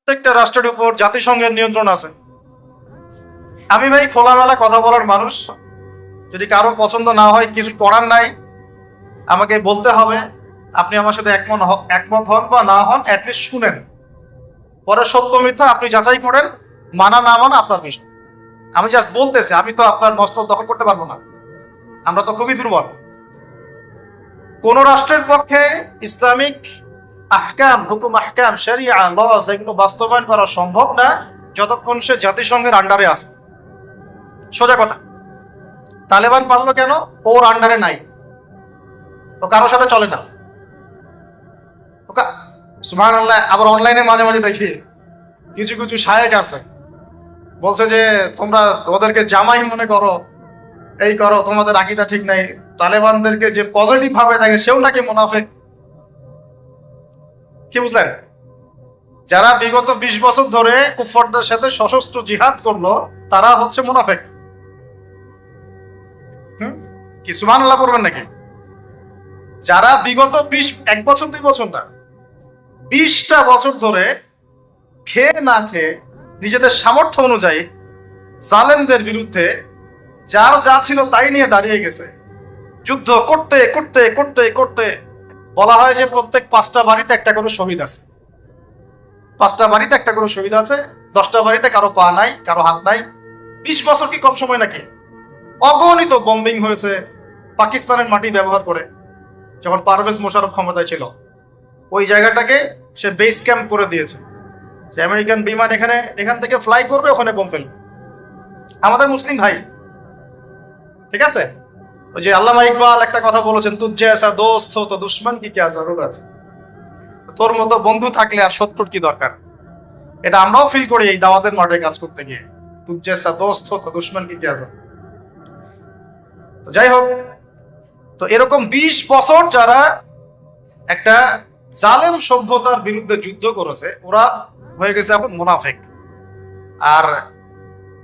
প্রত্যেকটা রাষ্ট্রের উপর জাতিসংঘের নিয়ন্ত্রণ আছে। আমি ভাই খোলামেলা কথা বলার মানুষ। যদি কারো পছন্দ না হয়, কিছু করার নাই, আমাকে বলতে হবে। আপনি আমার সাথে একমত হন বা না হন, অ্যাটলিস্ট শুনেন। পরে সত্য মিথ্যা আপনি যাচাই করেন, মানা না মানা আপনার বিষয়। আমি জাস্ট বলতেছি, আমি তো আপনার মস্তক দখল করতে পারবো না, আমরা তো খুবই দুর্বল। কোন রাষ্ট্রের পক্ষে ইসলামিক আহকাম, হুকুম আহকাম, শরিয়া, লজ এগুলো বাস্তবায়ন করা সম্ভব না যতক্ষণ সে জাতিসংঘের আন্ডারে আছে। সোজা কথা। তালেবান পারলো কেন? ওর আন্ডারে নাই, ও কারোর সাথে চলে না। সুবহানাল্লাহ। আবার অনলাইনে মাঝে মাঝে দেখি কিছু কিছু শায়েক আছে, বলছে যে তোমরা ওদেরকে জামাই মনে করো, এই করো, তোমাদের আকীদা ঠিক নাই। তালেবানদেরকে যে পজিটিভ ভাবে দেখে সেও নাকি মুনাফিক। কি বুঝলেন? যারা বিগত 20 বছর ধরে কুফফারদের সাথে সশস্ত্র জিহাদ করলো, তারা হচ্ছে মুনাফিক। কি সুবহানাল্লাহ পড়বেন নাকি? যারা বিগত 1 বছর 2 বছর না, 20টা বছর ধরে খেয়ে না খেয়ে নিজেদের সামর্থ্য অনুযায়ী জালেমদের বিরুদ্ধে যার যা ছিল তাই নিয়ে দাঁড়িয়ে গেছে, যুদ্ধ করতে করতে করতে করতে বলা হয় যে প্রত্যেক 5টা বাড়িতে একটা করে শহীদ আছে। 5টা বাড়িতে একটা করে শহীদ আছে, 10টা বাড়িতে কারো পা নাই, কারো হাত নাই। 20 বছর কি কম সময় নাকি? অগণিত বম্বিং হয়েছে পাকিস্তানের মাটি ব্যবহার করে। যখন পারভেজ মোশাররফ ক্ষমতায় ছিল, ওই জায়গাটাকে সে বেস ক্যাম্প করে দিয়েছে, যে আমেরিকান বিমান এখান থেকে ফ্লাই করবে, ওখানে বোম ফেলবে। আমাদের মুসলিম ভাই, ঠিক আছে? ওই যে আল্লামা ইকবাল একটা কথা বলেছেন, তুঝ জৈসা দোস্ত হো তো দুশমন কি ক্যা জরুরত। তোর মতো বন্ধু থাকলে আর শত্রুর কি দরকার। এটা আমরাও ফিল করি এই দাওয়াতের মাঠে কাজ করতে গিয়ে, তুঝ জৈসা দোস্ত হো তো দুশমন কি ক্যা জরুরত। তো যাই হোক, তো এরকম 20 বছর যারা একটা জালেম সভ্যতার বিরুদ্ধে যুদ্ধ করেছে, ওরা হয়ে গেছে এখন মুনাফিক। আর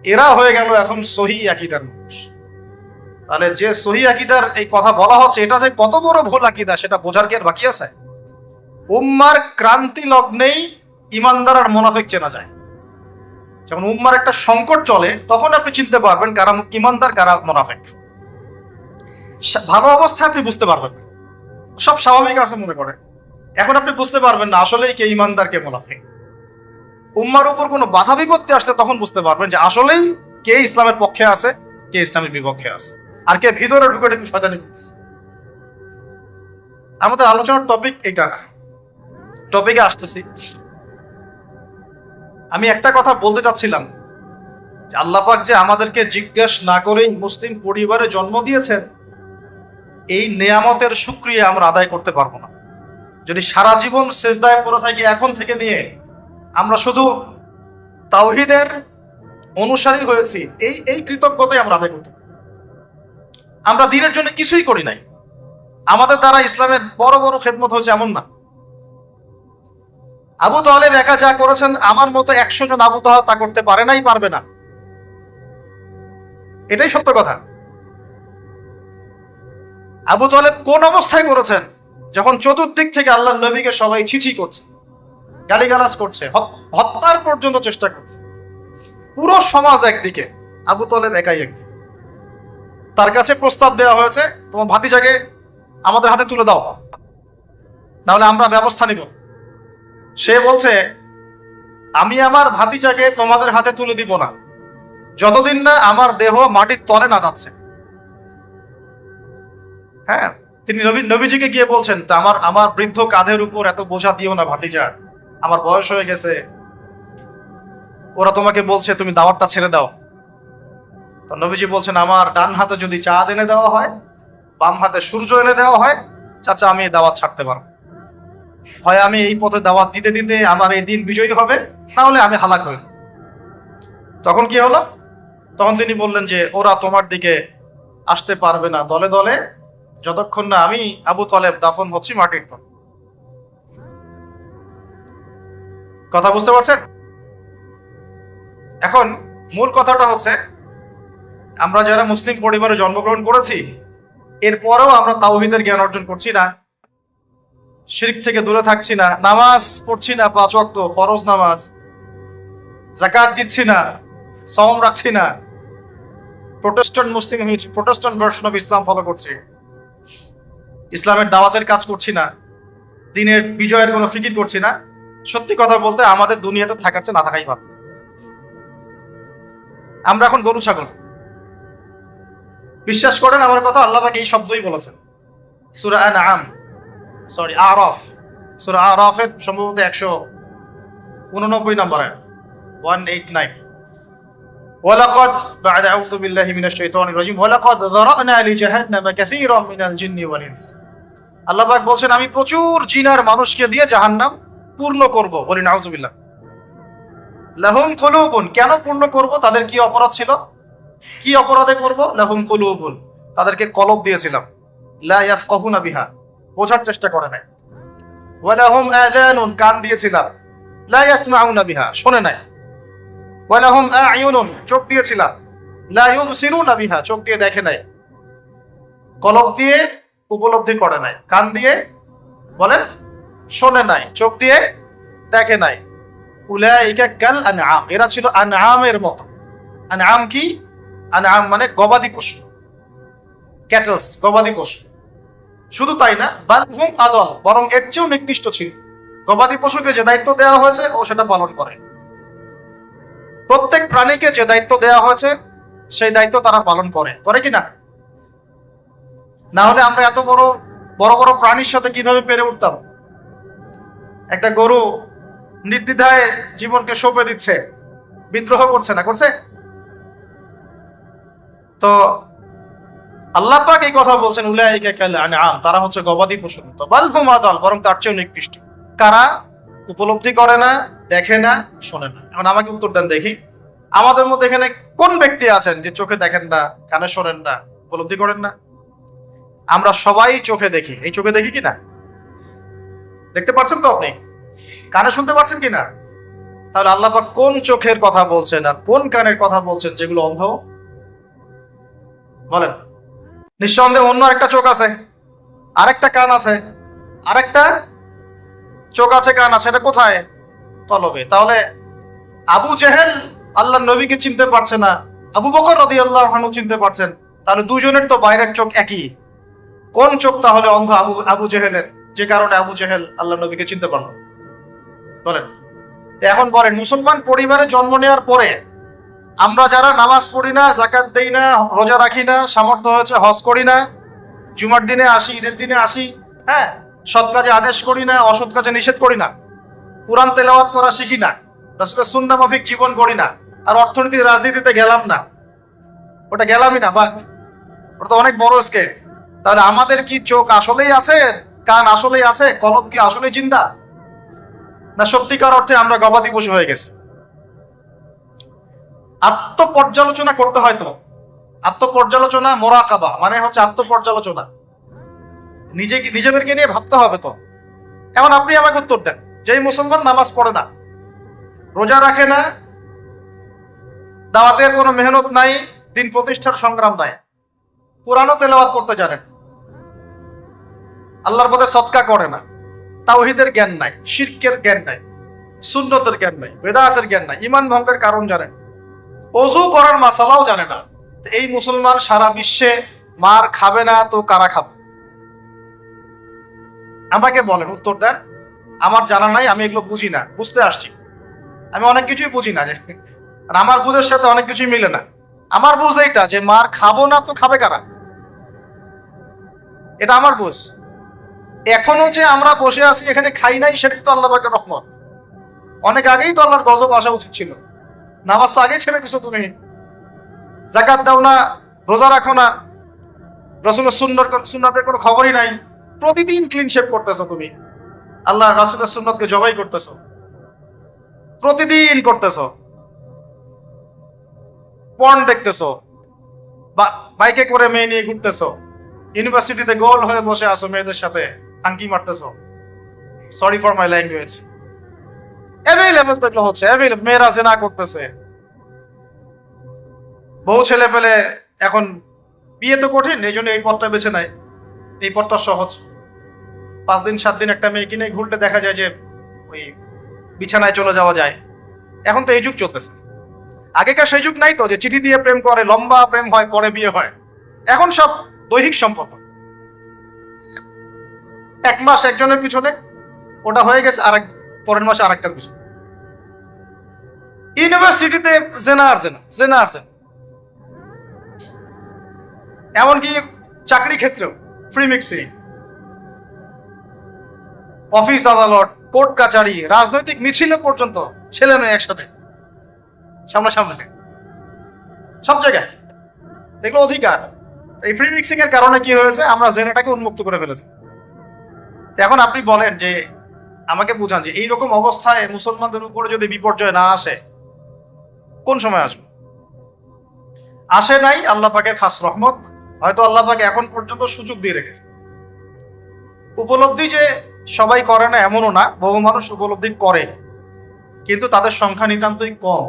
এরা হয়ে গেল এখন সহি আকীদার মানুষ। তাহলে যে সহি আকীদার এই কথা বলা হচ্ছে, এটা যে কত বড় ভুল আকীদা সেটা বোঝার কি আর বাকি আছে? উম্মার ক্রান্তি লগ্নেই ইমানদার আর মুনাফিক চেনা যায়। যখন উম্মার একটা সংকট চলে, তখন আপনি চিনতে পারবেন কারা ইমানদার, কারা মুনাফিক। ভালো অবস্থায় আপনি বুঝতে পারবেন, সব স্বাভাবিক আছে মনে করে, এখন আপনি বুঝতে পারবেন না আসলেই কে ইমানদার, কে মুনাফিক। উম্মার উপর কোনো বাধা বিপত্তি আসলে তখন বুঝতে পারবেন যে আসলেই কে ইসলামের পক্ষে আছে, কে ইসলামের বিপক্ষে আছে, আর কে ভিতরে ঢুকে ঢুকে শয়তানি করতেছে। আমাদের আলোচনার টপিক এইটা না, টপিকে আসতেছি। আমি একটা কথা বলতে চাচ্ছিলাম যে আল্লাহ পাক যে আমাদেরকে জিজ্ঞেস না করেই মুসলিম পরিবারে জন্ম দিয়েছেন, এই নেয়ামতের শুকরিয়া আমরা আদায় করতে পারবো না যদি সারা জীবন সেজদায় পড়ে থাকি। এখন থেকে নিয়ে আমরা শুধু তাওহীদের অনুসারী হয়েছি, এই কৃতজ্ঞতাই আমরা আদায় করতে পারি। আমরা দ্বীনের জন্য কিছুই করি নাই, আমাদের দ্বারা ইসলামের বড় বড় খেদমত হয়েছে এমন না। আবু তালেব একা যা করেছেন, আমার মতো 100 জন আবু তালেব তা করতে পারে নাই, পারবে না। এটাই সত্য কথা। আবু তালেব কোন অবস্থায় করেছেন? যখন চতুর্দিক থেকে আল্লাহর নবীকে সবাই ছিছি করছে, গালিগালাজ করছে, হত্যার পর্যন্ত চেষ্টা করছে। পুরো সমাজ একদিকে, আবু তালেব একাই একদিকে। তার কাছে প্রস্তাব দেওয়া হয়েছে, তোমার ভাতিজাকে আমাদের হাতে তুলে দাও, নাহলে আমরা ব্যবস্থা নিব। সে বলছে, আমি আমার ভাতিজাকে তোমাদের হাতে তুলে দিব না যতদিন না আমার দেহ মাটির তলে না যাচ্ছে। হ্যাঁ, তিনি নবীজিকে গিয়ে বলছেন, আমার বৃদ্ধ কাঁধের উপর এত বোঝা দিও না ভাতিজা, আমার বয়স হয়ে গেছে, ওরা তোমাকে বলছে তুমি দাওয়াতটা ছেড়ে দাও। তো নবীজি বলছেন, আমার ডান হাতে যদি চাঁদ এনে দেওয়া হয়, বাম হাতে সূর্য এনে দেওয়া হয়, চাচা আমি এই দাওয়াত ছাড়তে পারবো। হয় আমি এই পথে দাওয়াত দিতে দিতে আমার এই দিন বিজয়ী হবে, না হলে আমি হালাক হয়ে। তখন কি হলো? তখন তিনি বললেন যে ওরা তোমার দিকে আসতে পারবে না দলে দলে, যতক্ষণ না আমি আবু তালেব দাফন হচ্ছি মাটির তলে। কথা বুঝতে পারছেন? এখন মূল কথাটা হচ্ছে, আমরা যারা মুসলিম পরিবারে জন্মগ্রহণ করেছি, এরপরেও আমরা তাওহীদের জ্ঞান অর্জন করছি না, শিরক থেকে দূরে থাকছি না, নামাজ পড়ছি না 5 ওয়াক্ত ফরজ নামাজ, যাকাত দিচ্ছি না, সওম রাখছি না, প্রোটেস্ট্যান্ট মুসলিম হয়েছি, Protestant version of Islam follow করছি, ইসলামের দাওয়াতের কাজ করছি না, দিনের বিজয়ের কোনো ফিকির করছি না, সত্যি কথা বলতে আমাদের দুনিয়াতে থাকার চেয়ে না থাকাই ভালো। আমরা এখন গরু ছাগল। বিশ্বাস করেন আমার কথা, আল্লাহ পাক এই শব্দই বলেছেন সূরা আনআম, আরাফ, সূরা আরাফের সম্ভবত 189 নম্বর আয়াত, 189। ওয়ালাকাদ বা'দা আউযু বিল্লাহি মিনাশ শাইতানির রাজিম ওয়ালাকাদ যারানা লিজাহান্নাম কাসীরাম মিনাল জিন্নি ওয়াল ইনস। আল্লাহ পাক বলছেন আমি প্রচুর জিন আর মানুষকে দিয়ে জাহান্নাম পূর্ণ করব। বলি নাউযুবিল্লাহ। লাহুম কুলুবুন, কেন পূর্ণ করব? তাদের কি অপরাধ ছিল? কি অপরাধে করব? লাহুম কুলুবুন, তাদেরকে কলব দিয়েছিলাম, লা ইয়াফকাহুনা বিহা, বোঝার চেষ্টা করে নাই। ওয়া লাহুম আযানুন, কান দিয়েছিলাম, লা ইয়াসমাউনা বিহা, শোনে নাই। ওয়া লাহুম আ'য়ুনুন, চোখ দিয়েছিলাম, লা ইউবসিরুনা বিহা, চোখ দিয়ে দেখে নাই, কলব দিয়ে উপলব্ধি করে নাই, কান দিয়ে বলেন শোনে নাই, চোখ দিয়ে দেখে নাই। উলাইকা কাল আনআম, এরা ছিল আনআমের মতো। আনআম কি? আনআম মানে গবাদি পশু, ক্যাটলস, গবাদি পশু। শুধু তাই না, বাল হুম আদল, বরং এর চেয়েও নিকৃষ্ট ছিল। গবাদি পশুকে যে দায়িত্ব দেওয়া হয়েছে ও সেটা পালন করে। প্রত্যেক প্রাণীকে যে দায়িত্ব দেওয়া হয়েছে সেই দায়িত্ব তারা পালন করে, করে কি না? না হলে আমরা এত বড় বড় বড় প্রাণীর সাথে কিভাবে পেরে উঠতাম? একটা গরু নির্দ্বিধায় জীবনকে সঁপে দিচ্ছে, বিদ্রোহ করছে না, করছে? তো আল্লাহ পাক এই কথা বলছেন উলাইকা কাল আনআম, তারা হচ্ছে গবাদি পশুর মতো। বাল হুম আদাল, বরং তার চেয়েও নিকৃষ্ট। কারা? উপলব্ধি করে না, দেখে না, শোনে না। এখন আমাকে উত্তর দেন দেখি, আমাদের মধ্যে এখানে কোন ব্যক্তি আছেন যে চোখে দেখেন না, কানে শোনেন না, উপলব্ধি করেন না? আমরা সবাই চোখে দেখি। এই চোখে দেখি কিনা? দেখতে পাচ্ছেন তো আপনি? কানে শুনতে পাচ্ছেন কিনা? তাহলে আল্লাহ পাক কোন চোখের কথা বলছেন আর কোন কানের কথা বলছেন যেগুলো অন্ধ? বলেন। নিঃসন্দেহে অন্য একটা চোখ আছে, আরেকটা কান আছে, আরেকটা চোখ আছে, কান আছে, এটা কোথায়? তলবে। তাহলে আবু জেহেল আল্লাহ নবীকে চিনতে পারছে না, আবু বকর রাদিয়াল্লাহু আনহু চিনতে পারছেন, তাহলে দুজনের তো বাইরের চোখ একই। কোন চোখ তাহলে অন্ধ আবু জেহেলের, যে কারণে আবু জেহেল আল্লাহ নবীকে চিনতে পারল? বলেন। এখন বলেন, মুসলমান পরিবারে জন্ম নেওয়ার পরে আমরা যারা নামাজ পড়ি না, যাকাত দেই না, রোজা রাখি না, সামর্থ্য হয়েছে হজ করি না, জুমার দিনে আসি, ঈদের দিনে আসি, হ্যাঁ, সৎ কাজে আদেশ করি না, অসৎ কাজে নিষেধ করি না, কুরআন তেলাওয়াত করা শিখি না, রাসূলের সুন্নাহ মাফিক জীবন গড়ি না, আর অর্থনীতি রাজনীতিতে গেলাম না, ওটা গেলামই না, বাদ, ওটা তো অনেক বড় স্কেল। তাহলে আমাদের কি চোখ আসলেই আছে, কান আসলেই আছে, কলব কি আসলেই জিন্দা, না সত্যিকার অর্থে আমরা গবাদি পশু হয়ে গেছি? আত্মপর্যালোচনা করতে হয় তো। আত্মপর্যালোচনা, মোরাকাবা মানে হচ্ছে আত্মপর্যালোচনা, নিজেদেরকে নিয়ে ভাবতে হবে তো। এখন আপনি আমাকে উত্তর দেন, যেই মুসলমান নামাজ পড়ে না, রোজা রাখে না, দাওয়াতের কোনো মেহনত নাই, দিন প্রতিষ্ঠার সংগ্রাম নাই, কুরআনও তেলাওয়াত করতে জানেন, আল্লাহর পথে সদকা করে না, তাওহীদের জ্ঞান নাই, শিরকের জ্ঞান নাই, সুন্নতের জ্ঞান নাই, বেদাতের জ্ঞান নাই, ঈমান ভঙ্গের কারণ জানেন, ওযু করার মাসালাও জানে না, এই মুসলমান সারা বিশ্বে মার খাবে না তো কারা খাবে? আমাকে বলেন, উত্তর দেন। আমার জানা নাই, আমি এগুলো বুঝি না, বুঝতে আসছি। আমি অনেক কিছুই বুঝি না, যে আমার বুঝের সাথে অনেক কিছুই মিলে না। আমার বুঝ এইটা যে মার খাবো না তো খাবে কারা, এটা আমার বুঝ। এখনো যে আমরা বসে আছি এখানে খাই নাই, সেটাই তো আল্লাহ পাকের রহমত। অনেক আগেই তো আল্লাহর গজব আসা উচিত ছিল। নামাজ তো আগেই ছেড়ে দিছো তুমি, যাকাত দাও না, রোজা রাখো না, রাসূলের সুন্নাতের কোনো খবরই নাই, প্রতিদিন ক্লিন শেভ করতেছো তুমি, আল্লাহ রাসূলের সুন্নাতকে জবাই করতেছো, প্রতিদিন করতেছো, পর্ন দেখতেছো, বাইকে করে মেয়ে নিয়ে ঘুরতেছো, ইউনিভার্সিটিতে গোল হয়ে বসে আসো, মেয়েদের সাথে আঙ্কি মারতেছো। Sorry for my language. Available তো এগুলো হচ্ছে, অ্যাভেলেবল। মেয়েরা জেনা করতেছে, বউ ছেলে পেলে। এখন বিয়ে তো কঠিন, এই জন্য এই পথটা বেছে নেয়, এই পথটা সহজ। 5 দিন 7 দিন একটা মেয়ে কিনে ঘুরলে দেখা যায় যে ওই বিছানায় চলে যাওয়া যায়, এখন তো এই যুগ চলতেছে। আগেকার সেই যুগ নাই তো, যে চিঠি দিয়ে প্রেম করে, লম্বা প্রেম হয়, পরে বিয়ে হয়। এখন সব দৈহিক সম্পর্ক, 1 মাস একজনের পিছনে, ওটা হয়ে গেছে আর পরের মাসে আরেকটার পিছনে। ইউনিভার্সিটিতে জেনা আর জেনা, জেনা আর জেনা। এমনকি চাকরি ক্ষেত্রেও ফ্রি মিক্সিং, অফিস আদালত, কোর্ট কাচারি, রাজনৈতিক মিছিলে পর্যন্ত ছেলে মেয়ে একসাথে সামনাসামনি, সব জায়গায়। এগুলো অধিকার। এই ফ্রি মিক্সিং এর কারণে কি হয়েছে, আমরা জেনাটাকে উন্মুক্ত করে ফেলেছি। এখন আপনি বলেন যে, আমাকে বুঝান যে এইরকম অবস্থায় মুসলমানদের উপরে যদি বিপর্যয় না আসে, কোন সময় আসবে? আসে নাই, আল্লাহ পাকের খাস রহমত। হয়তো আল্লাহ পাক এখন পর্যন্ত সুযোগ দিয়ে রেখেছে। উপলব্ধি যে সবাই করে না এমনও না, বহু মানুষ উপলব্ধি করে, কিন্তু তাদের সংখ্যা নিতান্তই কম।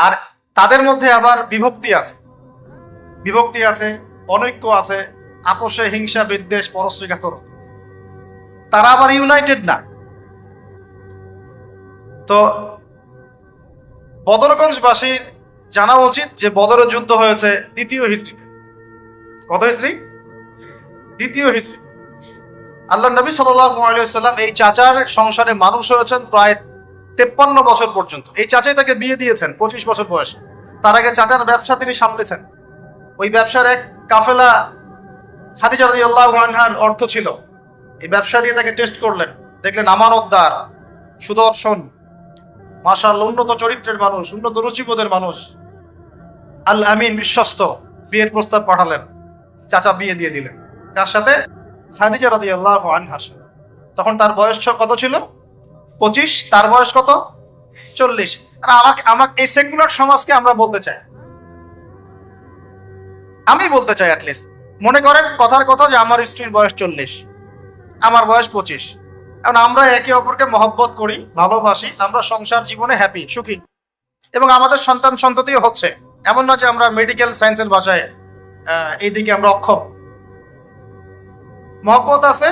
আর তাদের মধ্যে আবার বিভক্তি আছে, বিভক্তি আছে, অনৈক্য আছে, আপোষে হিংসা বিদ্বেষ পরশ্রীঘাতর। তারা আবার ইউনাইটেড না। তো বদরগঞ্জবাসীর জানা উচিত যে বদরের যুদ্ধ হয়েছে দ্বিতীয় হিজরিতে। কত হিজরি? দ্বিতীয় হিজরি। আল্লাহ নবী সাল্লাল্লাহু আলাইহি ওয়াসাল্লাম এই চাচার সংসারে মানুষ হয়েছেন প্রায় 53 বছর পর্যন্ত। এই চাচাই তাকে বিয়ে দিয়েছেন 25 বছর বয়সে। তার আগে চাচার ব্যবসা তিনি সামলেছেন। ওই ব্যবসার এক কাফেলা খাদিজা রাদিয়াল্লাহু আনহার অর্থ ছিল। এই ব্যবসা দিয়ে তাকে টেস্ট করলেন, দেখলেন আমানতদার, সুদর্শন, মাশাআল্লাহ উন্নত চরিত্রের মানুষ, উন্নত রুচিবোধের মানুষ, আল আমিন, বিশ্বস্ত। বিয়ের প্রস্তাব পাঠালেন, চাচা বিয়ে দিয়ে দিলেন। তার সাথে খাদিজা রাদিয়াল্লাহু আনহার সাথে। তখন তার বয়স কত ছিল? 25। তার বয়স কত? 40। আর আমাকে এই সেকুলার সমাজকে আমরা বলতে চাই, আমি বলতে চাই অ্যাটলিস্ট, মনে করেন কথার কথা যে আমার স্ত্রীর বয়স 40, আমার বয়স 25। এখন আমরা একে অপরকে মহব্বত করি, ভালোবাসি, আমরা সংসার জীবনে হ্যাপি, সুখী, এবং আমাদের সন্তান সন্ততিও হচ্ছে। এমন না যে আমরা মেডিকেল সায়েন্সের ভাষায় এইদিকে আমরা অক্ষম। মহব্বত আছে,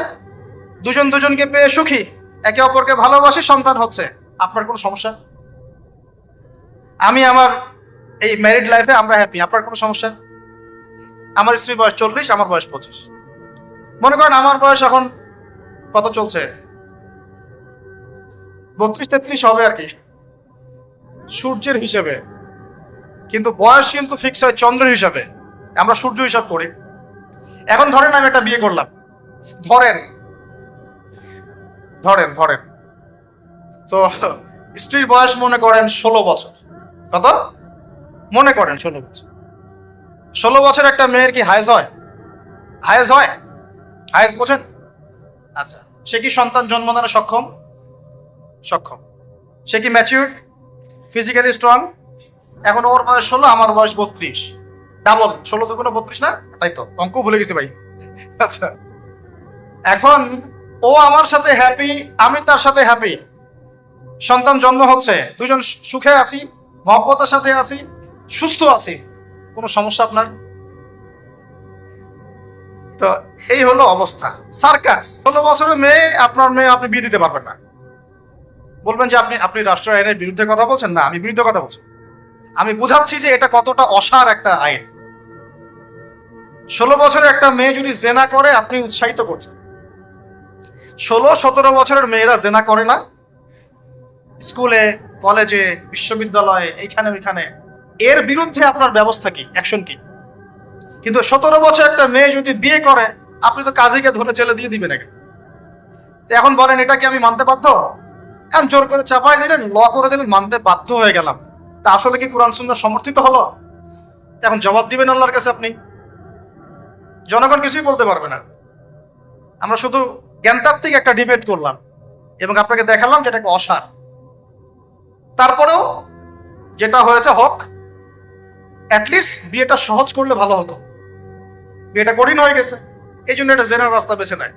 দুজন দুজনকে পেয়ে সুখী, একে অপরকে ভালোবাসি, সন্তান হচ্ছে। আপনার কোনো সমস্যা? আমি আমার এই ম্যারিড লাইফে আমরা হ্যাপি, আপনার কোনো সমস্যা? আমার স্ত্রীর বয়স 40, আমার বয়স 25। মনে করেন আমার বয়স এখন কত চলছে, 32-33 হবে আর কি, সূর্যের হিসেবে। কিন্তু বয়স কিন্তু ফিক্স হয় চন্দ্রের হিসাবে, আমরা সূর্য হিসাব করি। এখন ধরেন আমি একটা বিয়ে করলাম, ধরেন ধরেন ধরেন তো স্ত্রীর বয়স মনে করেন 16 বছর। কত? মনে করেন 16 বছর। 16 বছর একটা মেয়ের কি হায়েজ হয়? হায়েজ হয়? হায়েজ বোঝেন? আচ্ছা, সে কি সন্তান জন্মানোর সক্ষম? সক্ষম। সে কি ম্যাচিউরড, ফিজিক্যালি স্ট্রং? এখন ওর বয়স 16, আমার বয়স 32, ডাবল। 16 দুগুণ 32 না? তাই তো, অঙ্ক ভুলে গেছি ভাই। আচ্ছা, এখন ও আমার সাথে হ্যাপি, আমি তার সাথে হ্যাপি, সন্তান জন্ম হচ্ছে, দুজন সুখে আছি, মহব্বতের সাথে আছি, সুস্থ আছি। কোনো সমস্যা আপনার? তো এই হলো অবস্থা। সার্কাস। 16 বছরের মেয়ে, আপনার মেয়ে, আপনি বিয়ে দিতে পারবেন না। বলবেন যে আপনি রাষ্ট্র আইনের বিরুদ্ধে কথা বলছেন। না, আমি বিরুদ্ধে কথা বলছি। আমি বুঝাচ্ছি যে এটা কতটা অসার একটা আইন। 16 বছরের একটা মেয়ে যদি জেনা করে, আপনি উৎসাহিত করছেন। 16-17 বছরের মেয়েরা জেনা করে না? স্কুলে, কলেজে, বিশ্ববিদ্যালয়ে, এইখানে ওইখানে। এর বিরুদ্ধে আপনার ব্যবস্থা কি, অ্যাকশন কি? কিন্তু 17 বছর একটা মেয়ে যদি বিয়ে করে, আপনি তো কাজীকে ধরে জেলে দিয়ে দিবেন আগে। এখন বলেন এটা কি আমি মানতে বাধ্য? এখন জোর করে চাপাই দিলেন, ল করে দিলেন, মানতে বাধ্য হয়ে গেলাম। তা আসলে কি কোরআন সুন্নাহ সমর্থিত হলো? এখন জবাব দিবেন আল্লাহর কাছে আপনি। জনগণ কিছুই বলতে পারবে না। আমরা শুধু জ্ঞানতাত্ত্বিক একটা ডিবেট করলাম এবং আপনাকে দেখালাম যেটা একটা অসার। তারপরেও যেটা হয়েছে হোক, অ্যাটলিস্ট বিয়েটা সহজ করলে ভালো হতো। বিয়েটা কঠিন হয়ে গেছে, এই জন্য এটা জেনার রাস্তা বেছে নেয়।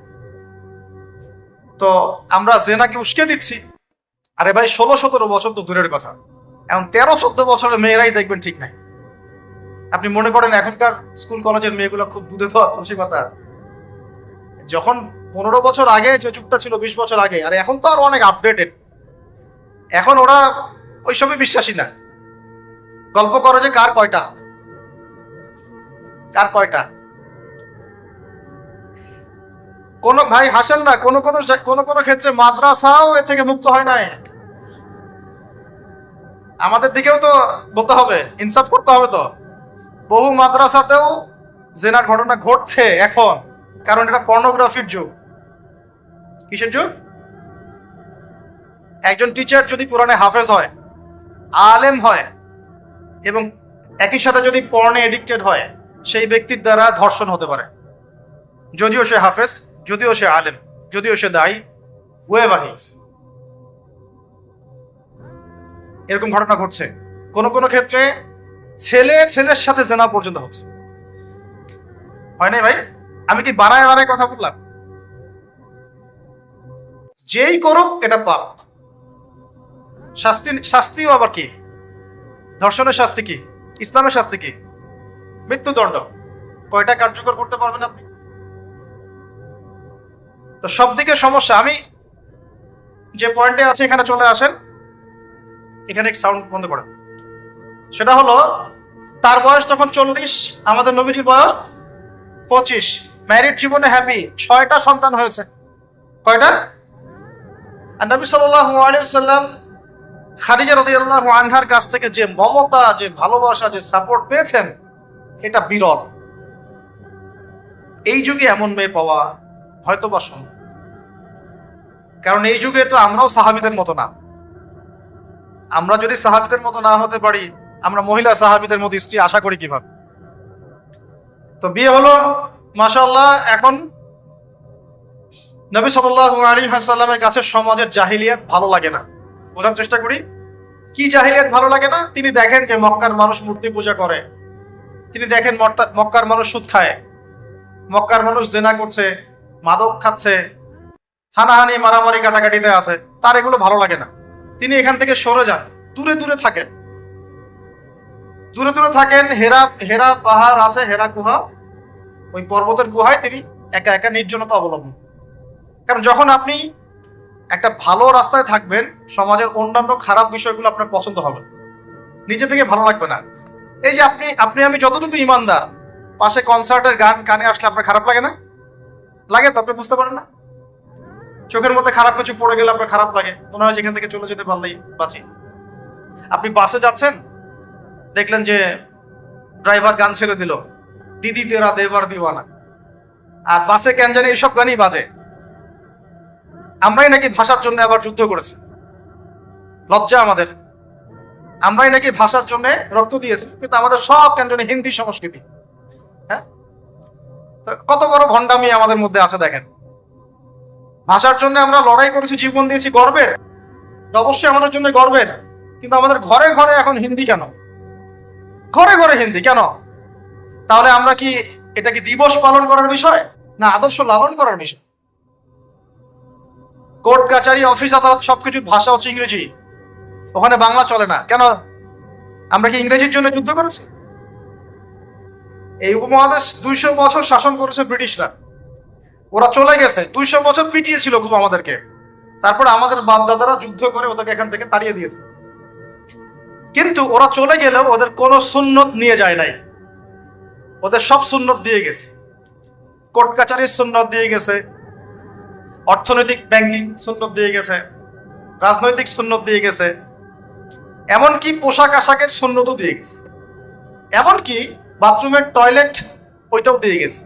তো আমরা জেনাকে উস্কে দিচ্ছি। আরে ভাই, 16-17 বছর তো দূরের কথা, এখন 13-14 বছরের মেয়েরাই দেখবেন ঠিক নাই। আপনি মনে করেন এখনকার স্কুল কলেজের মেয়েগুলো খুব দুধে দেওয়া তুলসী পাতা? যখন 15 বছর আগে যে যুগটা ছিল, 20 বছর আগে, আর এখন তো আর অনেক আপডেটেড। এখন ওরা ওইসবই বিশ্বাসী না, গল্প করে যে কার কয়টা, কার কয়টা। কোন ভাই হাসেন না, কোন ক্ষেত্রে মাদ্রাসাও এ থেকে মুক্ত হয় নাই। আমাদের দিকেও তো বলতে হবে, ইনসাফ করতে হবে। তো বহু মাদ্রাসাতেও জেনার ঘটনা ঘটছে এখন, কারণ এটা পর্নোগ্রাফির যুগ। কিসের যুগ? একজন টিচার যদি কোরআনে হাফেজ হয়, আলেম হয়, এবং একই সাথে যদি পর্নে এডিক্টেড হয়, সেই ব্যক্তির দ্বারা ধর্ষণ হতে পারে, যদিও সে হাফেজ, যদিও সে আলেম, যদিও সে দায়ী, whoever he is। এরকম ঘটনা ঘটছে। কোন কোন ক্ষেত্রে ছেলের সাথে জেনা পর্যন্ত হচ্ছে। হয় নাই ভাই? আমি কি বানায় বানায় কথা বললাম? যেই করুক এটা পাপ। শাস্তিও আবার কি? ধর্ষণের শাস্তি কি? ইসলামের শাস্তি কি? মৃত্যুদণ্ড। কয়টা কার্যকর করতে পারবেন আপনি? তো সব দিকে সমস্যা। আমি যে পয়েন্টে আছে এখানে চলে আসেন। এখানে সাউন্ড বন্ধ করেন। সেটা হলো, তার বয়স তখন 40, আমাদের নবীজির বয়স 25। ম্যারিড জীবনে হ্যাপি, 6টা সন্তান হয়েছে। কয়টা? আর নবী সাল্লাল্লাহু আলাইহি ওয়াসাল্লাম খাদিজা রাদিয়াল্লাহু আনহার কাছ থেকে যে মমতা, যে ভালোবাসা, যে সাপোর্ট পেয়েছেন, এটা বিরল। এই যুগে এমন মেয়ে পাওয়া হয়তো বা সম্ভব, কারণ এই যুগে তো আমরাও সাহাবীদের মতো না। আমরা যদি সাহাবীদের মতো না হতে পারি, আমরা মহিলা সাহাবীদের মতো স্ত্রী আশা করি কিভাবে? তো বিয়ে হলো, মাশাআল্লাহ। এখন নবী সাল্লাল্লাহু আলাইহি ওয়াসাল্লামের কাছে সমাজের জাহিলিয়াত ভালো লাগে না। বোঝার চেষ্টা করি, কি জাহিলিয়াত ভালো লাগে না? তিনি দেখেন যে মক্কার মানুষ মূর্তি পূজা করে, তিনি দেখেন মক্কার মানুষ সুদ খায়, মক্কার মানুষ জেনা করছে, মাদক খাচ্ছে, হানাহানি মারামারি কাটাকাটিতে আছে। তার এগুলো ভালো লাগে না। তিনি এখান থেকে সরে যান, দূরে দূরে থাকেন, দূরে দূরে থাকেন। হেরা পাহাড় আছে, হেরা গুহা, ওই পর্বতের গুহায় তিনি একা একা নির্জনতা অবলম্বন। কারণ যখন আপনি একটা ভালো রাস্তায় থাকবেন, সমাজের অন্যান্য খারাপ বিষয়গুলো আপনার পছন্দ হবে, নিজে থেকে ভালো লাগবে না। এই যে আমি যতটুকু ইমানদার, পাশে কনসার্টের গান কানে আসলে আপনার খারাপ লাগে না? লাগে তো? আপনি বুঝতে পারেন না? চোখের মধ্যে খারাপ কিছু পড়ে গেলে আপনার খারাপ লাগে, মনে হয় যেখান থেকে চলে যেতে পারলেই বাঁচি। আপনি বাসে যাচ্ছেন, দেখলেন যে ড্রাইভার গান ছেড়ে দিল, দিদি তেরা দেবার দিওয়ানা, আর বাসে কেন জানি এইসব গানই বাজে। আমরাই নাকি ভাষার জন্য আবার যুদ্ধ করেছি, লজ্জা আমাদের। আমরাই নাকি ভাষার জন্য রক্ত দিয়েছি, কিন্তু আমাদের সব কেন জানি হিন্দি সংস্কৃতি। হ্যাঁ, কত বড় ভণ্ডামি আমাদের মধ্যে আছে দেখেন। ভাষার জন্য আমরা লড়াই করেছি, জীবন দিয়েছি, গর্বের, অবশ্যই আমাদের জন্য গর্বের। কিন্তু আমাদের ঘরে ঘরে এখন হিন্দি কেন? ঘরে ঘরে হিন্দি কেন? তাহলে আমরা কি এটা কি দিবস পালন করার বিষয়, না আদর্শ লালন করার বিষয়? কোর্ট কাচারি অফিস আদালত সবকিছুর ভাষা হচ্ছে ইংরেজি, ওখানে বাংলা চলে না কেন? আমরা কি ইংরেজির জন্য যুদ্ধ করেছি? এই উপমহাদেশ 200 বছর শাসন করেছে ব্রিটিশরা, ওরা চলে গেছে, 200 বছর পিটিয়েছিল খুব আমাদেরকে। তারপর আমাদের বাপ দাদারা যুদ্ধ করে ওদেরকে এখান থেকে তাড়িয়ে দিয়েছে। কিন্তু ওরা চলে গেলেও ওদের কোনো সুন্নত নিয়ে যায় নাই, ওদের সব সুন্নত দিয়ে গেছে। কোর্ট কাচারির সুন্নত দিয়ে গেছে, অর্থনৈতিক ব্যাংকিং সুন্নত দিয়ে গেছে, রাজনৈতিক সুন্নত দিয়ে গেছে, এমনকি পোশাক আশাকের সুন্নতও দিয়ে গেছে, এমনকি বাথরুমের টয়লেট ওইটাও দিয়ে গেছে।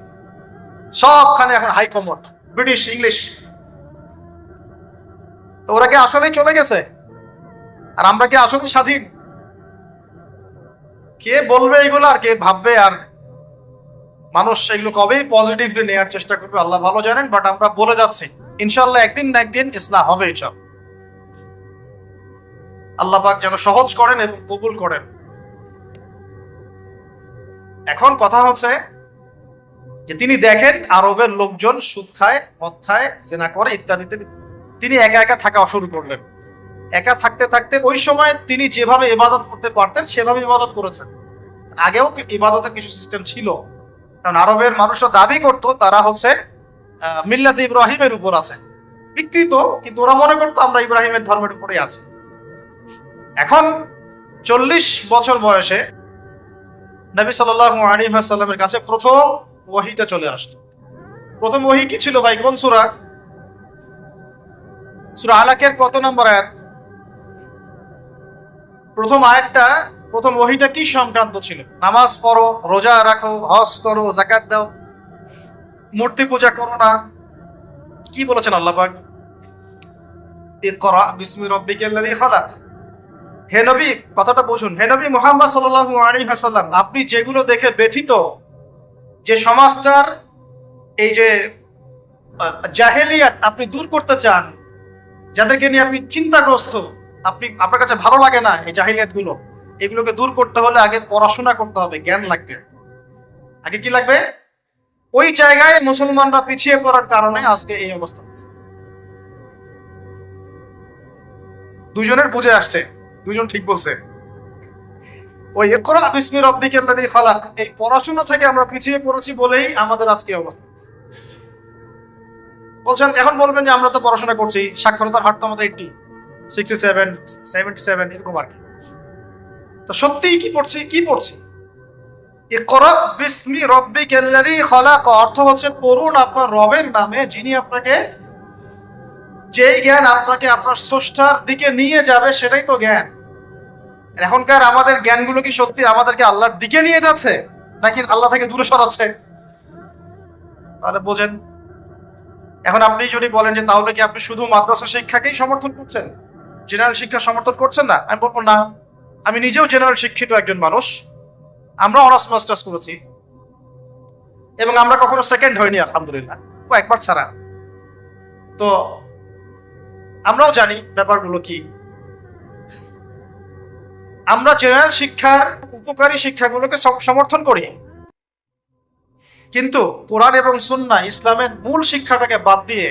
সবখানে এখন হাই কমোড, ব্রিটিশ ইংলিশ। তো ওরা কি আসলেই চলে গেছে? আর আমরা কি আসলে স্বাধীন? কে বলবে এগুলো আর কে ভাববে? আর মানুষ এগুলো কবেই পজিটিভলি নেওয়ার চেষ্টা করবে আল্লাহ ভালো জানেন। বাট আমরা বলে যাচ্ছি, ইনশাল্লাহ একদিন না একদিন ইসলাম হবে। ইনশাল্লাহ আল্লাহ পাক যেন সহজ করেন এবং কবুল করেন। এখন কথা হচ্ছে যে তিনি দেখেন আরবের লোকজন সুদ খায়, মদ খায়, জেনা করে ইত্যাদিতে, তিনি একা একা থাকা শুরু করলেন। একা থাকতে থাকতে ওই সময় তিনি যেভাবে ইবাদত করতে পারতেন সেভাবে ইবাদত করেছেন। আগেও ইবাদতের কিছু সিস্টেম ছিল, কারণ আরবের মানুষরা দাবি করতো তারা হচ্ছে মিল্লাত ইব্রাহিমের উপর আছে, বিকৃত, কিন্তু ওরা মনে করতো আমরা ইব্রাহিমের ধর্মের উপরে আছি। এখন 40 বছর বয়সে নবী সাল্লাল্লাহু আলাইহি ওয়াসাল্লামের কাছে প্রথম ওহীটা চলে আসলো। প্রথম ওহী কি ছিল ভাই? কোন সূরা? সূরা আলাকের কত নম্বর আয়াত? প্রথম আয়াতটা, প্রথম ওহীটা কি সংক্রান্ত ছিল? নামাজ পড়ো, রোজা রাখো, হজ করো, যাকাত দাও, মূর্তি পূজা করো না। কি বলেছেন আল্লাহ পাক? ইকরা বিসমি রাব্বিকাল্লাযী খালাক। হে নবী, কথাটা বুঝুন। হে নবী মুহাম্মদ সাল্লাল্লাহু আলাইহি ওয়াসাল্লাম, আপনি যেগুলো দেখে ব্যথিত, যে সমাজটার এই যে জাহেলিয়াত আপনি দূর করতে চান, যাদেরকে নিয়ে আপনি চিন্তাগ্রস্ত, আপনার কাছে ভালো লাগে না এই জাহেলিয়াত গুলো, এগুলোকে দূর করতে হলে আগে পড়াশোনা করতে হবে, জ্ঞান লাগবে। আগে কি লাগবে? ওই জায়গায় মুসলমানরা পিছিয়ে পড়ার কারণে আজকে এই অবস্থা হচ্ছে। দুজনের বুঝে আসছে, দুজন ঠিক বলছে। ওই ইকরা বিসমি রাব্বিকাল্লাযী খালাক, এই পড়াশোনা থেকে আমরা পিছিয়ে পড়েছি বলেই আমাদের আজকে অবস্থা হচ্ছে। বলছেন, এখন বলবেন যে আমরা তো পড়াশোনা করছি, সাক্ষরতার হার তো আমাদের 80, 67, 77 এরকম আর কি। তো সত্যিই কি পড়ছি? ইকরা বিসমি রাব্বিকাল্লাযী খালাক অর্থ হচ্ছে পড়ুন আপনার রবের নামে, যিনি আপনাকে, যেই জ্ঞান আপনাকে আপনার স্রষ্টার দিকে নিয়ে যাবে, সেটাই তো জ্ঞান। এখনকার আমাদের জ্ঞানগুলো কি সত্যি আমাদেরকে আল্লাহর দিকে নিয়ে যাচ্ছে নাকি আল্লাহ থেকে দূরে সরাচ্ছে? তাহলে বোঝেন। এখন আপনি যদি বলেন যে তাহলে কি আপনি শুধু মাদ্রাসা শিক্ষাকেই সমর্থন করছেন, জেনারেল শিক্ষা সমর্থন করছেন না? আমি বলবো না, আমি নিজেও জেনারেল শিক্ষিত একজন মানুষ। আমরা অনার্স মাস্টার্স করেছি এবং আমরা কখনো সেকেন্ড হইনি আলহামদুলিল্লাহ, কয়েকবার ছাড়া। তো আমরাও জানি ব্যাপারগুলো কি। আমরা জেনারেল শিক্ষার উপকারী শিক্ষাগুলোকে সমর্থন করি, কিন্তু কোরআন এবং সুন্নাহ ইসলামের মূল শিক্ষাটাকে বাদ দিয়ে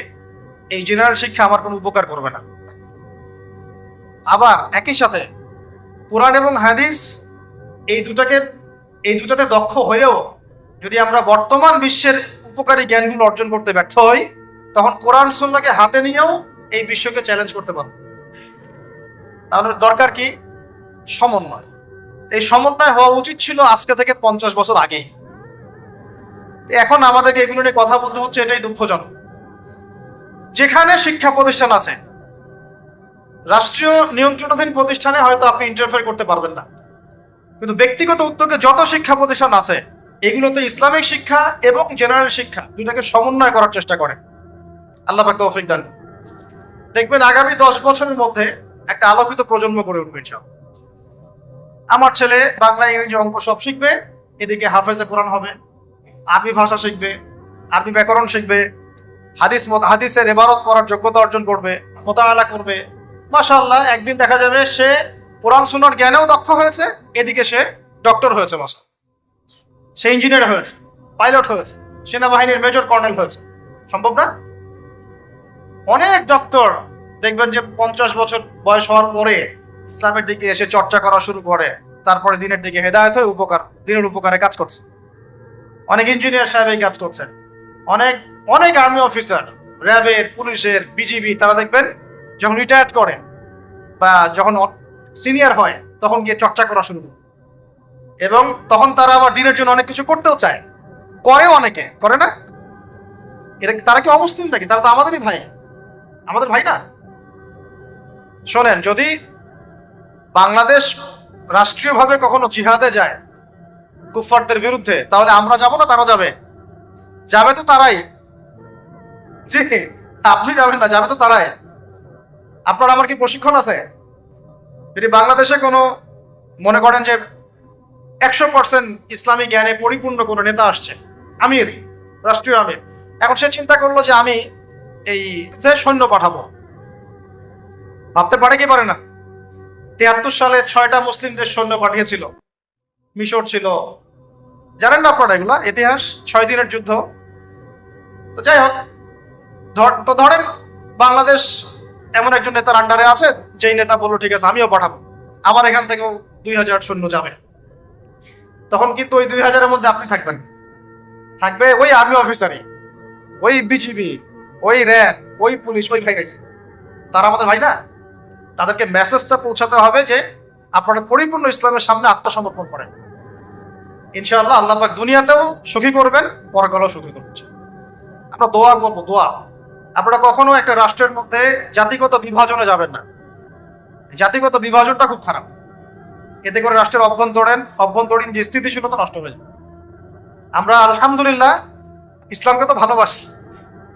এই জেনারেল শিক্ষা আমার কোনো উপকার করবে না। আবার একই সাথে কোরআন এবং হাদিস এই দুটাতে দক্ষ হয়েও যদি আমরা বর্তমান বিশ্বের উপকারী জ্ঞানগুলো অর্জন করতে ব্যর্থ হই, তখন কোরআন সুন্নাহকে হাতে নিয়েও এই বিশ্বকে চ্যালেঞ্জ করতে পারব। তাহলে দরকার কি? সমন্বয়। এই সমন্বয় হওয়া উচিত ছিল আজকে থেকে 50 বছর আগেই। এখন আমাদেরকে এগুলো নিয়ে কথা বলতে হচ্ছে, এটাই দুঃখজনক। যেখানে শিক্ষা প্রতিষ্ঠান আছে, রাষ্ট্রীয় নিয়ন্ত্রণাধীন প্রতিষ্ঠানে হয়তো আপনি ইন্টারফেয়ার করতে পারবেন না, কিন্তু ব্যক্তিগত উদ্যোগে যত শিক্ষা প্রতিষ্ঠান আছে, এগুলোতে ইসলামিক শিক্ষা এবং জেনারেল শিক্ষা দুটাকে সমন্বয় করার চেষ্টা করেন। আল্লাহ পাক তৌফিক দান। দেখবেন আগামী 10 বছরের মধ্যে একটা আলোকিত প্রজন্ম গড়ে উঠবে ইনশাআল্লাহ। আমার ছেলে বাংলা, ইংরেজি, অঙ্ক সব শিখবে, এদিকে হাফেজে কোরআন হবে, আরবি ভাষা শিখবে, আরবি ব্যাকরণ শিখবে, হাদিসের ইবারত পড়ার যোগ্যতা অর্জন করবে, মোতাআলা করবে। মাশাআল্লাহ, একদিন দেখা যাবে সে কোরআন সুন্নাহর জ্ঞানেও দক্ষ হয়েছে, এদিকে সে ডক্টর হয়েছে, মাশাআল্লাহ, সে ইঞ্জিনিয়ার হয়েছে, পাইলট হয়েছে, সেনাবাহিনীর মেজর কর্নেল হয়েছে। সম্ভব না? অনেক ডক্টর দেখবেন যে 50 বছর বয়স হওয়ার পরে ইসলামের দিকে এসে চর্চা করা শুরু করে, তারপরে দিনের দিকে হেদায়েত হয়ে দিনের উপকারে কাজ করছে। অনেক ইঞ্জিনিয়ার সাহেব এই কাজ করছেন। অনেক আর্মি অফিসার, র্যাবের, পুলিশের, বিজিবি, তারা দেখবেন যখন রিটায়ার্ড করে বা যখন সিনিয়র হয় তখন গিয়ে চর্চা করা শুরু করে, এবং তখন তারা আবার দিনের জন্য অনেক কিছু করতেও চায়, অনেকে করে না। তারা কি অমুসলিম নাকি? তারা তো আমাদের ভাই না। শোনেন, যদি বাংলাদেশ রাষ্ট্রীয়ভাবে কখনো জিহাদে যায় কুফফারদের বিরুদ্ধে, তাহলে আমরা যাব না তারা যাবে? যাবে তো তারাই। জি, আপনি যাবেন না, যাবে তো তারাই। আপনার আমার কি প্রশিক্ষণ আছে? যদি বাংলাদেশে কোনো, মনে করেন যে 100% ইসলামী জ্ঞানে পরিপূর্ণ কোনো নেতা আসছে, আমির, রাষ্ট্রীয় আমির, এখন সে চিন্তা করলো যে আমি এই সৈন্য পাঠাবো, ভাবতে পারে কি পারে না? 73 সালে 6টা মুসলিম দেশ সৈন্য পাঠিয়েছিল। মিশর ছিল, জানেন না আপনারা এগুলা ইতিহাস, 6 দিনের যুদ্ধ। তো যাই হোক, ধরেন বাংলাদেশ এমন একজন নেতার আন্ডারে আছে, যেই নেতা বললো ঠিক আছে আমিও পাঠাবো, আমার এখান থেকেও 2000 সৈন্য যাবে। তখন কিন্তু ওই 2000-এর মধ্যে আপনি থাকবে ওই আর্মি অফিসারই, ওই বিজিবি, ওই র্যাব, ওই পুলিশ, ওই খাই। তারা আমাদের ভাই না? তাদেরকে মেসেজটা পৌঁছাতে হবে যে আপনারা পরিপূর্ণ ইসলামের সামনে আত্মসমর্পণ করেন। ইনশাআল্লাহ আল্লাহ পাক দুনিয়াতেও সুখী করবেন, পরকালেও সুখী করবেন। আমরা দোয়া করবো, দোয়া। আপনারা কখনো একটা রাষ্ট্রের মধ্যে জাতিগত বিভাজনে যাবেন না। জাতিগত বিভাজনটা খুব খারাপ। এতে করে রাষ্ট্রের অভ্যন্তরীণ যে স্থিতিশীলতা নষ্ট হয়ে যায়। আমরা আলহামদুলিল্লাহ ইসলামকে তো ভালোবাসি,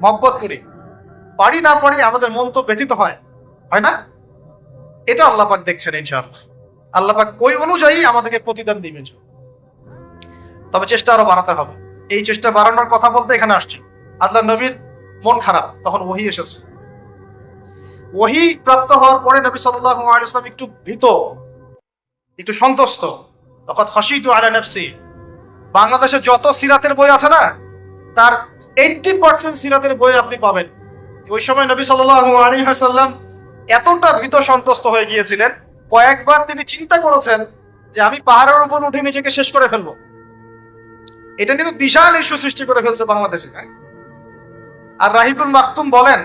মহব্বত করি, পারি না পারি আমাদের মন তো ব্যথিত হয় না? এটা আল্লাহ পাক দেখছেন ইনশাআল্লাহ। আল্লাহ পাক ওই অনুযায়ী আমাদেরকে প্রতিদান দিবেন। তবে চেষ্টা আরো বাড়াতে হবে। এই চেষ্টা বাড়ানোর কথা বলতে এখানে আসছি। আল্লাহ নবীর মন খারাপ, তখন ওহী এসেছে। ওহী প্রাপ্ত হওয়ার পরে নবী সাল্লাল্লাহু আলাইহি ওয়াসাল্লাম একটু ভীত, একটু সন্তুষ্ট। তখন খাশিতু আলা নাফসি। বাংলাদেশে যত সিরাতের বই আছে না, তার 80% সিরাতের বই আপনি পাবেন। ওই সময় নবী সাল্লাল্লাহু আলাইহি ওয়াসাল্লাম এতটা ভীত সন্তুষ্ট হয়ে গিয়েছিলেন, কয়েকবার তিনি চিন্তা করেছেন যে আমি পাহাড়ের উপর উঠে নিজেকে শেষ করে ফেলবো। এটা নিয়ে বিশাল ইস্যু সৃষ্টি করে ফেলছে বাংলাদেশে। আর রাহিকুল মাকতুম বলেন,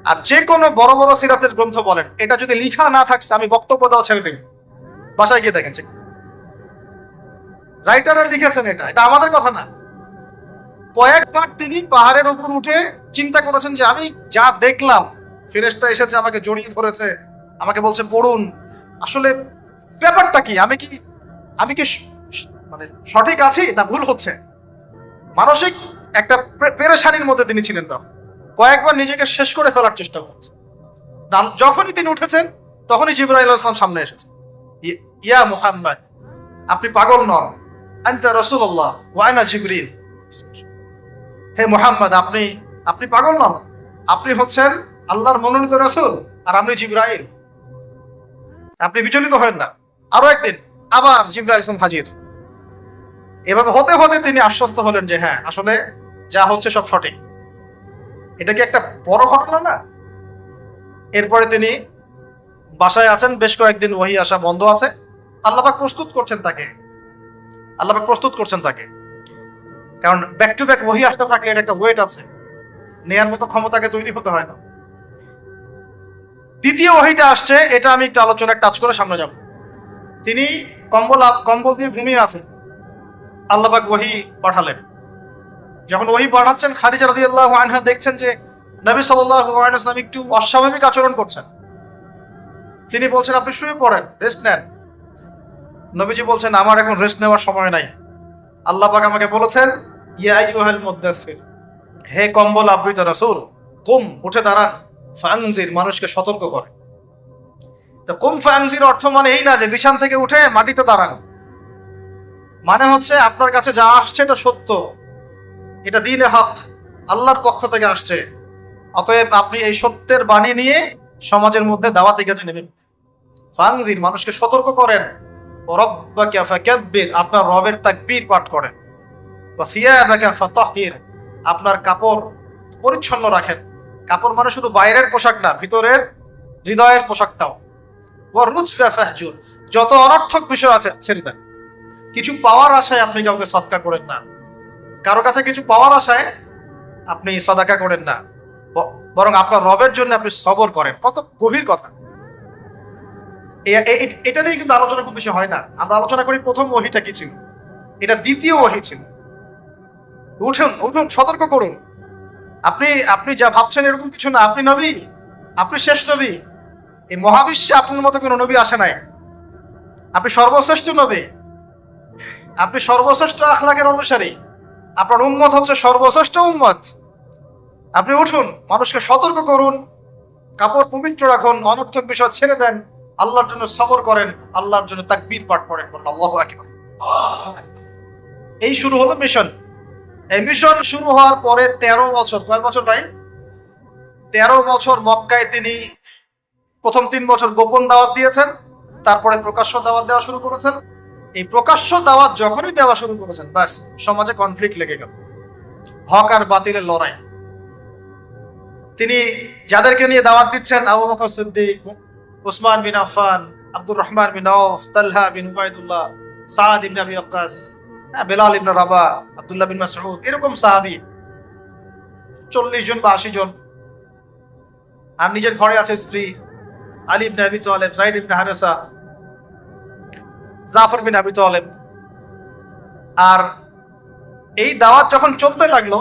আর যে কোনো বড় বড় সিরাতের গ্রন্থ বলেন, এটা যদি লিখা না থাকছে আমি বক্তব্য দেওয়া ছেড়ে দেব। বাসায় গিয়ে দেখেন, রাইটাররা লিখেছেন, এটা আমাদের কথা না। কয়েকবার তিনি পাহাড়ের উপর উঠে চিন্তা করেছেন যে আমি যা দেখলাম, ফেরেশতা এসেছে আমাকে জড়িয়ে ধরেছে, আমাকে বলছে পড়ুন, আসলে ব্যাপারটা কি, আমি কি মানে সঠিক আছি না ভুল হচ্ছে। মানসিক একটা পেরেশানির মধ্যে তিনি ছিলেন। তখন কয়েকবার নিজেকে শেষ করে ফেলার চেষ্টা করছেন। যখনই তিনি উঠেছেন তখনই জিবরাইল আলাইহিস সালাম সামনে এসেছেন। ইয়া মুহাম্মদ, আপনি পাগল নন, আনতা রাসূলুল্লাহ ওয়া আনা জিবরিল। হে মুহাম্মদ, আপনি পাগল নন, আপনি হচ্ছেন আল্লাহর মনোনীত রাসূল, আর আমি জিবরাইল। আপনি বিচলিত হবেন না। আরো একদিন আবার জিবরাইল আলাইহিস সালাম হাজির। এভাবে হতে হতে তিনি আশ্বস্ত হলেন যে হ্যাঁ, আসলে যা হচ্ছে সব সঠিক। এটা কি একটা বড় ঘটনা না? এরপরে তিনি বাসায় আছেন, বেশ কয়েকদিন ওহী আসা বন্ধ আছে। আল্লাহ পাক প্রস্তুত করছেন তাকে। কারণ ব্যাক টু ব্যাক ওহী আসতে থাকলে এটা একটা ওয়েট আছে, নেয়ার মতো ক্ষমতাকে তৈরি হতে হয় না। দ্বিতীয় ওহীটা আসছে, এটা আমি একটু আলোচনায় টাচ করে সামনে যাব। তিনি কম্বল দিয়ে ঘুমিয়ে আছেন, আল্লাহ পাক ওহী পাঠালেন। যখন ওহী পাঠাচ্ছেন, খাদিজা রাদিয়াল্লাহু আনহা দেখছেন যে নবী সাল্লাল্লাহু আলাইহি ওয়াসাল্লাম একটু অস্বাভাবিক আচরণ করছেন। তিনি বলছেন আপনি শুয়ে পড়েন, রেস্ট নেন। নবীজি বলছেন আমার এখন রেস্ট নেওয়ার সময় নাই। আল্লাহ পাক আমাকে বলেছেন ইয়া আইয়ুহাল মুদ্দাসসির, হে কম্বল আবৃত রাসূল, কুম, উঠে দাঁড়ান, ফানজির, মানুষকে সতর্ক করে। তো কুম ফানজির অর্থ মানে এই না যে বিছান থেকে উঠে মাটিতে দাঁড়ান। মানে হচ্ছে আপনার কাছে যা আসছে এটা সত্য, এটা দ্বীনে হক, আল্লাহর পক্ষ থেকে আসছে। অতএব আপনি এই সত্যের বাণী নিয়ে সমাজের মধ্যে দাওয়াতি কাজে নেবেন। ফানজির, মানুষকে সতর্ক করেন। রব্বাকা ফাকাব্বির, আপনার রবের তাকবীর পাঠ করেন। ওয়া সিয়াবাকা ফাতাহহির, আপনার কাপড় পরিচ্ছন্ন রাখেন। কাপড় মানে শুধু বাইরের পোশাক না, ভিতরের হৃদয়ের পোশাকটাও। ওয়া রুজসা ফাহজুর, যত অনর্থক বিষয় আছে ছেড়ে দেন। কিছু পাওয়ার আশায় আপনি কাউকে সদকা করেন না, কারো কাছে কিছু পাওয়ার আশায় আপনি সাদাকা করেন না, বরং আপনার রবের জন্য আপনি সবর করেন। কত গভীর কথা। এটা নিয়ে কিন্তু আলোচনা খুব বেশি হয় না। আমরা আলোচনা করি প্রথম ওহীটা কি ছিল, এটা দ্বিতীয় ওহী ছিল। উঠুন, সতর্ক করুন। আপনি যা ভাবছেন এরকম কিছু না। আপনি নবী, আপনি শেষ নবী। এই মহাবিশ্বে আপনার মতো কোনো নবী আসে নাই। আপনি সর্বশ্রেষ্ঠ নবী, আপনি সর্বশ্রেষ্ঠ আখলাকের অনুসারী, আপনার উম্মত হচ্ছে সর্বশ্রেষ্ঠ উম্মত। আপনি উঠুন, মানুষকে সতর্ক করুন, কাপড় পবিত্র রাখুন, অনর্থক বিষয় ছেড়ে দেন, আল্লাহর জন্য সবর করেন, আল্লাহর জন্য তাকবীর পাঠ করেন, আল্লাহু আকবার। এই শুরু হলো মিশন। এই মিশন শুরু হওয়ার পরে 13 বছর, কয় বছর ভাই? 13 বছর মক্কায় তিনি প্রথম 3 বছর গোপন দাওয়াত দিয়েছেন, তারপরে প্রকাশ্য দাওয়াত দেওয়া শুরু করেছেন। এই প্রকাশ্য দাওয়াত যখনই দেওয়া শুরু করেছেন, বাস সমাজে কনফ্লিক্ট লেগে গেল, হক আর বাতিলের লড়াই। তিনি যাদেরকে নিয়ে দাওয়াত দিচ্ছেন, আবু বকর সিদ্দিক, উসমান বিন আফফান, আব্দুর রহমান বিন আউফ, তালহা বিন উবাইদুল্লাহ, সাদ ইবনে আবি ওয়াক্কাস, বেলাল ইবনে রাবাহ, আব্দুল্লাহ বিন মাসউদ, এরকম সাহাবী 40 জন বা 80 জন। আর নিজের ঘরে আছে স্ত্রী, আলী ইবনে আবি তালেব, যায়েদ ইবনে হারেসা, জাফর বিন আবি তালেব। আর এই দাওয়াত যখন চলতে লাগলো,